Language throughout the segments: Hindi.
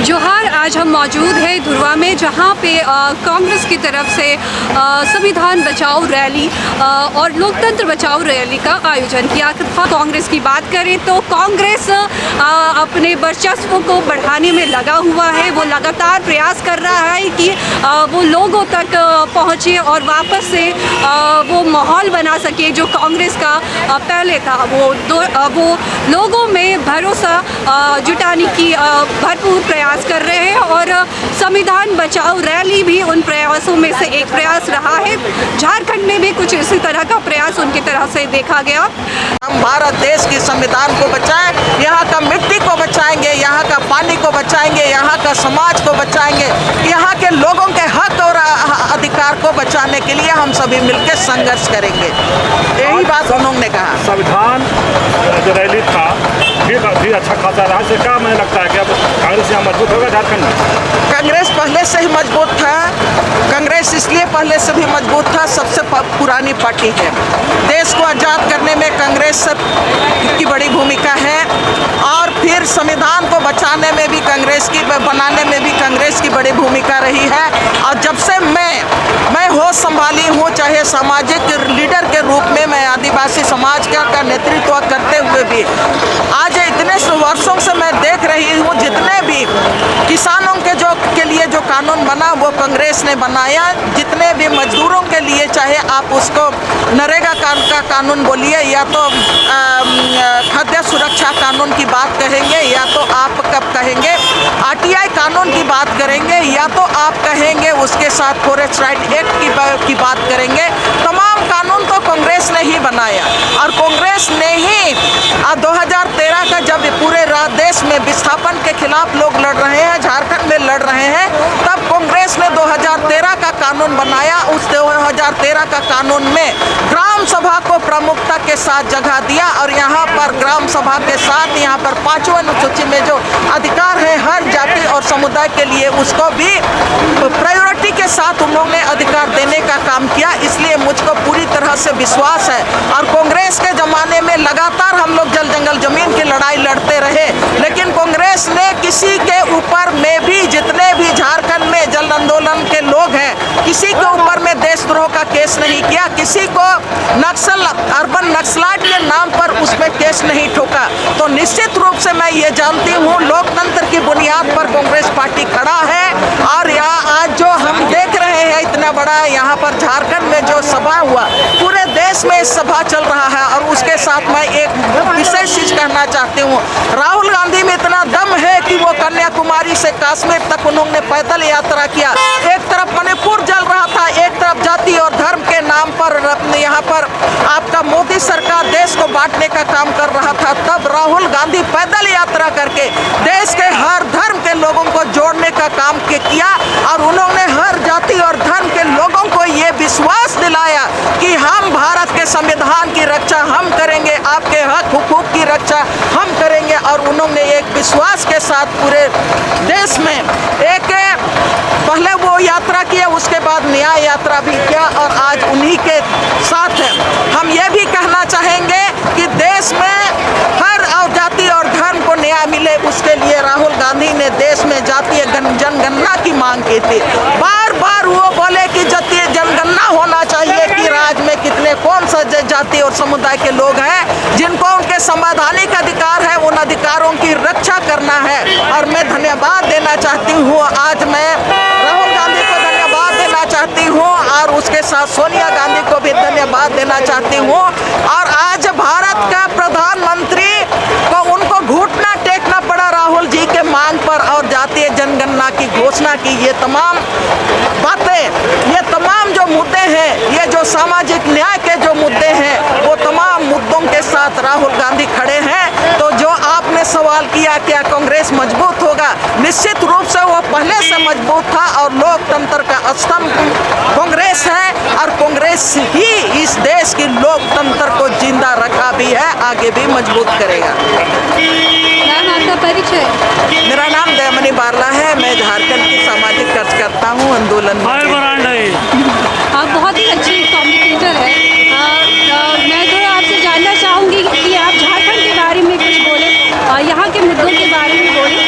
जोहार, आज हम मौजूद हैं धुरवा में, जहां पे कांग्रेस की तरफ से संविधान बचाओ रैली और लोकतंत्र बचाओ रैली का आयोजन किया था। कांग्रेस की बात करें तो कांग्रेस अपने वर्चस्व को बढ़ाने में लगा हुआ है। वो लगातार प्रयास कर रहा है कि वो लोगों तक पहुंचे और वापस से वो माहौल बना सके जो कांग्रेस का पहले था। वो लोगों में भरोसा जुटाने की भरपूर प्रयास कर रहे हैं और संविधान बचाओ रैली भी उन प्रयासों में से एक प्रयास रहा है। झारखंड में भी कुछ इसी तरह का प्रयास उनकी तरफ से देखा गया। हम भारत देश की संविधान को बचाएं, यहाँ का मिट्टी को बचाएंगे, यहाँ का पानी को बचाएंगे, यहाँ का समाज को बचाएंगे, यहाँ के लोगों के हक और अधिकार को बचाने के लिए हम सभी मिलकर संघर्ष करेंगे। यही बात उन्होंने कहा। संविधान जो रैली था भी अच्छा खासा रहा। इससे क्या मुझे लगता है कि अब कांग्रेस यहाँ मजबूत होगा झारखंड में? कांग्रेस पहले से ही मजबूत था। कांग्रेस इसलिए पहले से भी मजबूत था, सबसे पुरानी पार्टी है। देश को आज़ाद करने में कांग्रेस की बड़ी भूमिका है और फिर संविधान को बचाने में भी कांग्रेस की, बनाने में भी कांग्रेस की बड़ी भूमिका रही है। और जब से मैं होश संभाली हूँ, चाहे सामाजिक लीडर के रूप में मैं आदिवासी समाज का नेतृत्व करते हुए भी आज इतने वर्षों से मैं देख रही हूँ, जितने भी किसानों के लिए जो कानून बना वो कांग्रेस ने बनाया। जितने भी मजदूरों के लिए, चाहे आप उसको नरेगा का कानून बोलिए या तो खाद्य सुरक्षा कानून की बात कहेंगे, या तो आप कब कहेंगे आरटीआई कानून की बात करेंगे, या तो आप कहेंगे उसके साथ फॉरेस्ट राइट एक्ट की बात करेंगे। तमाम कानून तो कांग्रेस ने ही बनाया और कांग्रेस ने ही 2013 का जब पूरे देश में विस्थापन के खिलाफ लोग लड़ रहे हैं, झारखंड में लड़ रहे हैं, तब कांग्रेस ने 2013 का कानून बनाया। उस 2013 का कानून में ग्राम सभा को प्रमुखता के साथ जगह दिया और यहाँ पर ग्राम सभा के साथ यहाँ पर 5वें अनुसूची में जो अधिकार है हर जाति और समुदाय के लिए, उसको भी प्रायोरिटी के साथ उन्होंने अधिकार देने का काम किया। इसलिए मुझको पूरी तरह से विश्वास है। और कांग्रेस के ज़माने में लगातार हम लोग जल जंगल जमीन की लड़ाई लड़ते रहे, लेकिन कांग्रेस ने किसी के ऊपर में भी, जितने भी झारखंड में जल आंदोलन के लोग हैं, किसी के ऊपर में देशद्रोह का केस नहीं किया, किसी को अर्बन नक्सलाइट के नाम पर उसमें केस नहीं ठोका। तो निश्चित रूप से मैं ये जानती हूँ लोकतंत्र की बुनियाद पर कांग्रेस पार्टी खड़ा है। और यहाँ आज जो हम देख रहे हैं इतना बड़ा यहाँ पर झारखंड में जो सभा हुआ, पूरे देश में इस सभा चल रहा है। और उसके साथ मैं एक विशेष चीज कहना चाहती हूँ, राहुल गांधी में इतना दम है कि वो कन्याकुमारी से कश्मीर तक उन्होंने पैदल यात्रा किया। एक तरफ मणिपुर जल रहा था, एक तरफ जाति और धर्म के नाम पर यहाँ पर आपका मोदी सरकार देश को बांटने का काम कर रहा था, तब राहुल गांधी पैदल यात्रा करके देश के हर धर्म के लोगों को जोड़ने का काम किया। और उन्होंने हर जाति और धर्म के लोगों को ये विश्वास दिलाया कि हम भारत के संविधान की रक्षा हम करेंगे, आपके हक हुकूक की रक्षा हम करेंगे। और उन्होंने एक विश्वास के साथ पूरे देश में एक पहले वो यात्रा किया, उसके बाद न्याय यात्रा भी किया और आज उन्हीं के साथ है। हम ये भी कहना चाहेंगे कि देश में हर जाति और धर्म को न्याय मिले, उसके लिए राहुल गांधी ने देश में जातीय जनगणना की मांग की थी। बार बार वो बोले कि जातीय जनगणना होना चाहिए कि राज्य में कितने कौन सा जाति और समुदाय के लोग हैं जिनको उनके संवैधानिक अधिकार है, उन अधिकारों की रक्षा करना है। और मैं धन्यवाद देना चाहती हूँ, आज मैं राहुल गांधी को धन्यवाद देना चाहती हूँ और उसके साथ सोनिया गांधी को भी धन्यवाद देना चाहती हूँ। और आज भारत का प्रधानमंत्री को उनको घुटना टेकना पड़ा राहुल जी के मांग पर और जातीय जनगणना की घोषणा की। ये तमाम बातें, ये तमाम जो मुद्दे हैं, ये जो सामाजिक न्याय के जो मुद्दे हैं, वो तमाम मुद्दों के साथ राहुल गांधी खड़े हैं। तो जो आपने सवाल किया क्या कांग्रेस मजबूत होगा, निश्चित रूप से वो पहले से मजबूत था और लोकतंत्र का स्तंभ कांग्रेस है और कांग्रेस ही इस देश की लोकतंत्र को जिंदा रखा भी है, आगे भी मजबूत करेगा। आपका परिचय? मेरा नाम दयामनी बारला है, मैं झारखंड की सामाजिक कार्यकर्ता हूँ आंदोलन में। आप बहुत ही अच्छे कम्युनिकेटर हैं। मैं तो आपसे जानना चाहूँगी कि आप झारखंड के बारे में कुछ बोले, यहाँ के मुद्दों के बारे में बोले।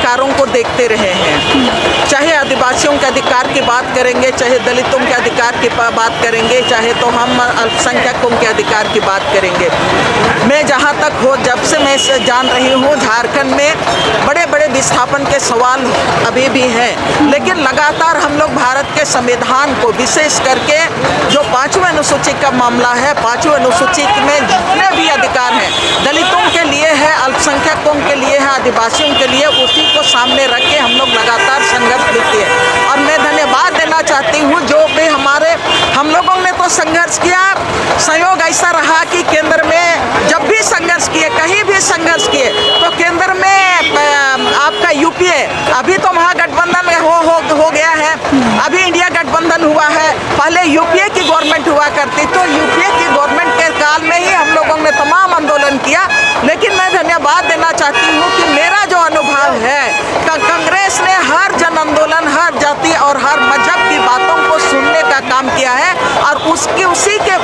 अधिकारों को देखते रहे हैं। चाहे आदिवासियों के अधिकार की बात करेंगे, चाहे दलितों के अधिकार की बात करेंगे, चाहे तो हम अल्पसंख्यकों के अधिकार की बात करेंगे। मैं जहाँ तक हो, जब से मैं जान रही हूँ, झारखंड में बड़े बड़े विस्थापन के सवाल अभी भी हैं, लेकिन लगातार हम लोग भारत के संविधान को, विशेष करके जो 5वें अनुसूची का मामला है, 5वें अनुसूची में जितने भी अधिकार हैं, दलितों के लिए है, अल्पसंख्यकों के लिए है, आदिवासियों के लिए, उसी को सामने रख के हम लोग लगातार संघर्ष किए। और मैं धन्यवाद देना चाहती हूँ जो भी हम लोगों ने तो संघर्ष किया। संयोग ऐसा रहा कि केंद्र में जब भी संघर्ष किए, कहीं भी संघर्ष किए, तो केंद्र में आपका यूपीए, अभी तो महागठबंधन हो गया है, अभी इंडिया गठबंधन हुआ है, पहले यूपीए की गवर्नमेंट हुआ करती, तो यूपीए की गवर्नमेंट के काल में ही हम लोगों ने तमाम आंदोलन किया। लेकिन मैं धन्यवाद देना चाहती हूँ कि मेरा जो अनुभव है, कांग्रेस ने हर जन आंदोलन, हर जाति और हर मजहब की बातों को सुनने का काम किया है, और उसी के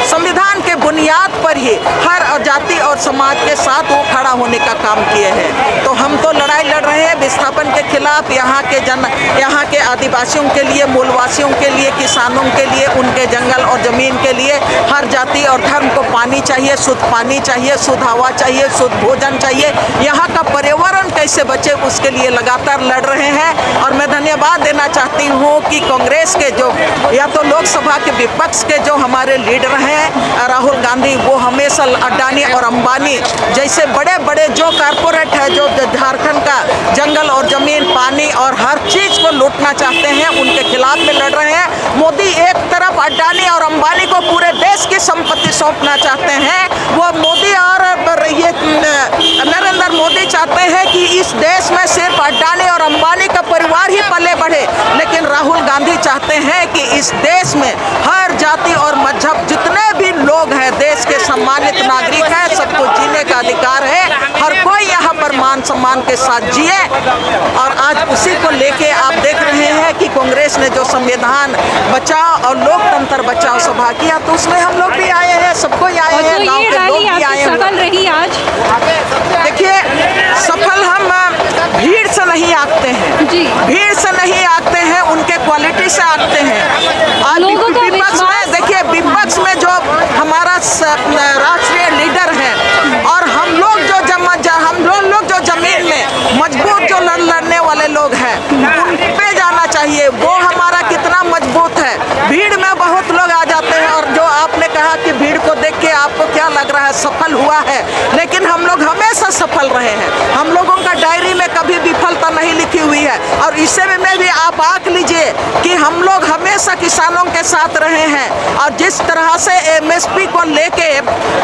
संविधान के बुनियाद पर ही हर जाति और समाज के साथ वो खड़ा होने का काम किए हैं। तो हम तो लड़ाई लड़ रहे हैं विस्थापन के खिलाफ, यहाँ के आदिवासियों के लिए, मूलवासियों के लिए, किसानों के लिए, उनके जंगल और ज़मीन के लिए, हर जाति और धर्म को पानी चाहिए, शुद्ध पानी चाहिए, शुद्ध हवा चाहिए, शुद्ध भोजन चाहिए, यहाँ का पर्यावरण कैसे बचे, उसके लिए लगातार लड़ रहे हैं। और मैं धन्यवाद देना चाहती हूँ कि कांग्रेस के जो, या तो लोकसभा के विपक्ष के जो हमारे लीडर हैं राहुल गांधी, वो हमेशा अडानी और अंबानी जैसे बड़े बड़े जो कारपोरेट है, जो झारखंड का जंगल और ज़मीन, पानी और हर चीज़ को लूटना चाहते हैं, उनके खिलाफ में लड़ रहे हैं। मोदी एक तरफ अडानी और अंबानी को पूरे देश की संपत्ति सौंपना चाहते हैं, वो मोदी और ये नरेंद्र मोदी चाहते हैं कि इस देश में सिर्फ अडानी और अंबानी का परिवार ही पले बढ़े, लेकिन राहुल गांधी चाहते हैं कि इस देश में हर जाति और मजहब जितने भी लोग हैं, देश के सम्मानित नागरिक हैं, सबको जीने का अधिकार है, हर कोई यहाँ पर मान सम्मान के साथ जिए। और आज उसी को लेके आप देख रहे हैं कि कांग्रेस ने जो संविधान बचाओ और लोकतंत्र बचाओ सभा किया, तो उसमें हम लोग भी आए हैं, सबको आए हैं, गाँव के लोग भी आए हैं। सफल रही आज? देखिए, सफल हम भीड़ से नहीं आते हैं जी, भीड़ से नहीं आते हैं, उनके क्वालिटी से आते हैं। और विपक्ष में देखिए, विपक्ष में जो हमारा राष्ट्रीय लीडर है, और हम लोग जो जमीन में मजबूत जो लड़ने वाले लोग हैं, उन पे जाना चाहिए। वो हमारा कितना मजबूत है। भीड़ में बहुत लोग आ जाते हैं, और जो आपने कहा कि भीड़ को देख के आपको क्या लग रहा है, सफल हुआ है, लेकिन हम लोग हमेशा सफल रहे हैं। हम लोगों का डायरी में कभी विफलता नहीं लिखी हुई है, और इसे में भी आप आंक लीजिए कि हम लोग हमेशा किसानों के साथ रहे हैं। और जिस तरह से MSP को लेके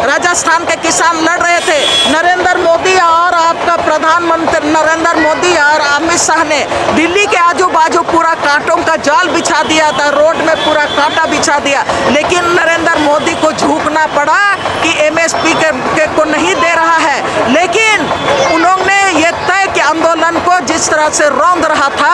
राजस्थान के किसान लड़ रहे थे, नरेंद्र मोदी और आपका प्रधानमंत्री नरेंद्र मोदी और अमित शाह ने दिल्ली के आजू बाजू पूरा कांटों का जाल बिछा दिया था, रोड में पूरा कांटा बिछा दिया, लेकिन नरेंद्र मोदी को झुकना पड़ा कि MSP को नहीं दे रहा है। लेकिन उन्होंने ये तय कि आंदोलन को जिस तरह से रौंद रहा था,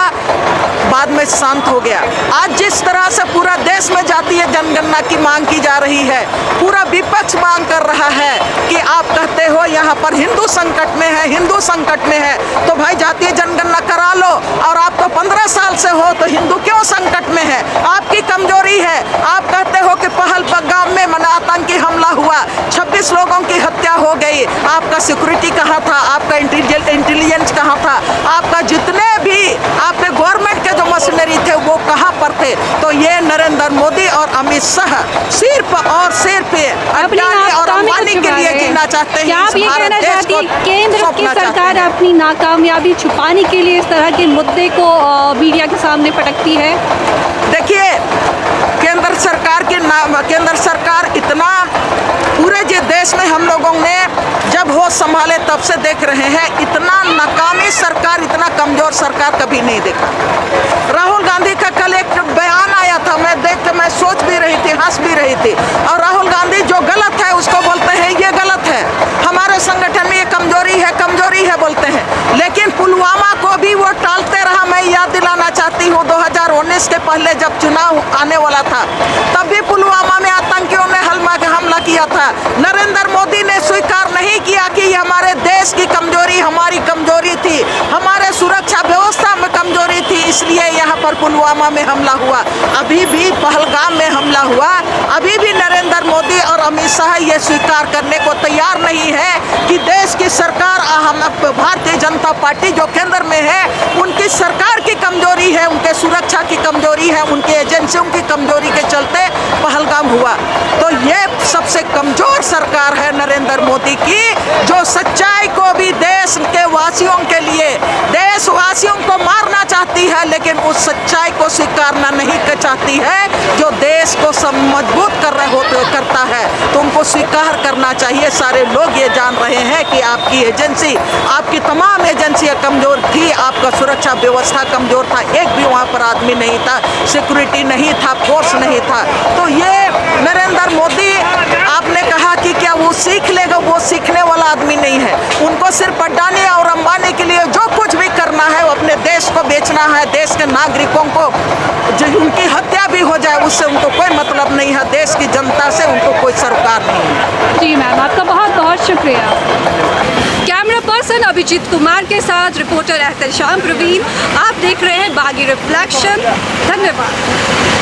बाद में शांत हो गया। आज जिस तरह से पूरा देश में जातीय जनगणना की मांग की जा रही है, पूरा विपक्ष मांग कर रहा है कि आप कहते हो यहाँ पर हिंदू संकट में है, हिंदू संकट में है, तो भाई जातीय जनगणना करा लो। और आप तो 15 साल से हो, तो हिंदू क्यों संकट में है? आपकी कमजोरी है। आप कहते हो कि पहलगाम में आतंकी हमला हुआ, 26 लोगों की हत्या हो गई, आपका सिक्योरिटी कहाँ था, आपका इंटेलिजेंस कहाँ था, आपका जितने भी आपके गवर्नमेंट के जो मशीनरी थे वो कहाँ पर थे? तो ये नरेंद्र मोदी और अमित शाह सिर्फ और सिर्फ अडानी और अंबानी के लिए जीना चाहते हैं। आप ये कहना चाहती हैं केंद्र की सरकार अपनी नाकामयाबी छुपाने के लिए इस तरह के मुद्दे को मीडिया के सामने पटकती है? देखिए, केंद्र सरकार इतना पूरे जो देश में हम लोगों ने जब होश संभाले तब से देख रहे हैं, इतना नाकामी सरकार, इतना कमजोर सरकार कभी नहीं देखा। राहुल गांधी का कल एक बयान आया था, मैं देख के मैं सोच भी रही थी, हंस भी रही थी। और राहुल गांधी जो गलत है उसको बोलते हैं ये गलत है, हमारे संगठन में ये कमजोरी है बोलते हैं। लेकिन पुलवामा को भी वो टालते रहा। मैं याद दिलाना चाहती हूँ 2019 के पहले जब चुनाव आने वाला था, तब भी पुलवामा में आतंकियों ने हमला किया था। नरेंद्र मोदी ने स्वीकार नहीं किया कि हमारे देश देश की कमजोरी हमारी कमजोरी थी, हमारे सुरक्षा व्यवस्था में कमजोरी थी, इसलिए यहाँ पर पुलवामा में हमला हुआ। अभी भी पहलगाम में हमला हुआ, अभी भी नरेंद्र मोदी और अमित शाह ये स्वीकार करने को तैयार नहीं है कि देश की सरकार, हम भारतीय जनता पार्टी जो केंद्र में है, उनकी सरकार की कमजोरी है, उनके सुरक्षा की कमजोरी है, उनकी एजेंसियों की कमजोरी के चलते पहलगाम हुआ। तो ये सबसे कमजोर सरकार है नरेंद्र मोदी की, जो सच्चाई को भी देश के वासियों के लिए, देशवासियों को मारना चाहती है, लेकिन उस सच्चाई को स्वीकारना नहीं चाहती है जो देश को मजबूत करता है। तो उनको स्वीकार करना चाहिए। सारे लोग ये जान रहे हैं कि आपकी एजेंसी, आपकी तमाम एजेंसियां कमजोर थी, आपका सुरक्षा व्यवस्था कमजोर था, एक भी वहाँ पर आदमी नहीं था, सिक्योरिटी नहीं था, फोर्स नहीं था। तो ये नरेंद्र मोदी, आपने कहा कि क्या वो सीख लेगा, वो सीखने वाला आदमी नहीं है। उनको सिर्फ अडानी और अंबानी के लिए जो कुछ भी करना है, वो अपने देश को बेचना है, देश के नागरिकों को जो उनकी हत्या भी हो जाए उससे उनको कोई मतलब नहीं है, देश की जनता से उनको कोई सरोकार नहीं है। जी मैम, आपका बहुत बहुत शुक्रिया। कैमरा पर्सन अभिजीत कुमार के साथ रिपोर्टर एहतशाम प्रवीण, आप देख रहे हैं बागी रिफ्लेक्शन। धन्यवाद।